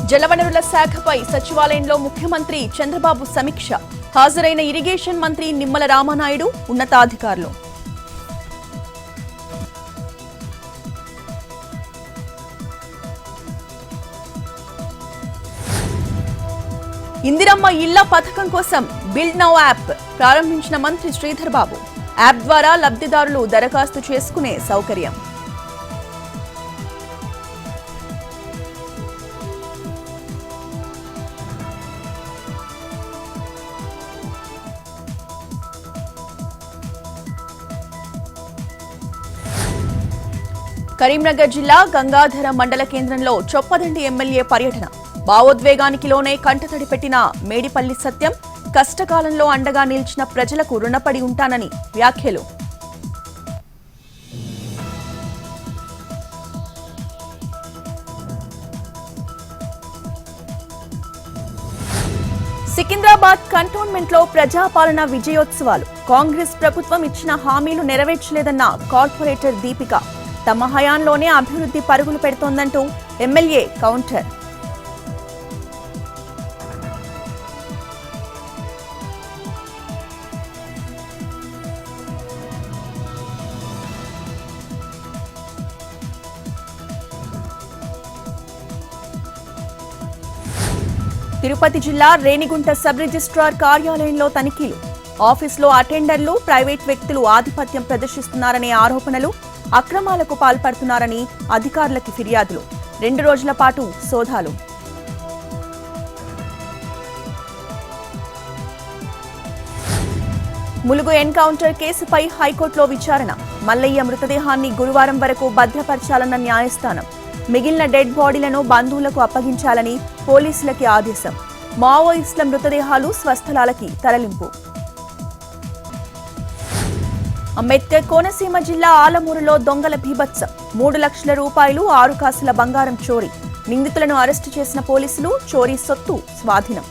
జలవనరుల శాఖపై సచివాలయంలో ముఖ్యమంత్రి చంద్రబాబు సమీక్ష. హాజరైన ఇరిగేషన్ మంత్రి నిమ్మల రామానాయుడు, ఉన్నతాధికారులు. ఇందిరమ్మ ఇళ్ల పథకం కోసం బిల్డ్ నౌ యాప్ ప్రారంభించిన మంత్రి శ్రీధర్ బాబు. యాప్ ద్వారా లబ్ధిదారులు దరఖాస్తు చేసుకునే సౌకర్యం. కరీంనగర్ జిల్లా గంగాధర మండల కేంద్రంలో చొప్పదండి ఎమ్మెల్యే పర్యటన. భావోద్వేగానికి లోనే కంటతడి పెట్టిన మేడిపల్లి సత్యం. కష్టకాలంలో అండగా నిలిచిన ప్రజలకు రుణపడి ఉంటానని వ్యాఖ్యలు. సికింద్రాబాద్ కంటోన్మెంట్ లో ప్రజాపాలన విజయోత్సవాలు. కాంగ్రెస్ ప్రభుత్వం ఇచ్చిన హామీలు నెరవేర్చలేదన్న కార్పొరేటర్ దీపిక. తమ హయాంలోనే అభివృద్ధి పరుగులు పెడుతోందంటూ ఎమ్మెల్యే కౌంటర్. తిరుపతి జిల్లా రేణిగుంట సబ్ రిజిస్ట్రార్ కార్యాలయంలో తనిఖీలు. ఆఫీసులో అటెండర్లు, ప్రైవేట్ వ్యక్తులు ఆధిపత్యం ప్రదర్శిస్తున్నారనే ఆరోపణలు. అక్రమాలకు పాల్పడుతున్నారని అధికారులకు ఫిర్యాదులు. 2 రోజుల పాటు సోదాలు. ములుగు ఎన్కౌంటర్ కేసుపై హైకోర్టులో విచారణ. మల్లయ్య మృతదేహాన్ని గురువారం వరకు భద్రపరచాలన్న న్యాయస్థానం. మిగిలిన డెడ్ బాడీలను బంధువులకు అప్పగించాలని పోలీసులకి ఆదేశం. మావోయిస్టుల మృతదేహాలు స్వస్థలాలకి తరలింపు. అంబేద్కర్ కోనసీమ జిల్లా ఆలమూరులో దొంగల బీభత్సం. 3 లక్షల రూపాయలు, 6 కాసుల బంగారం చోరీ. నిందితులను అరెస్టు చేసిన పోలీసులు. చోరీ సొత్తు స్వాధీనం.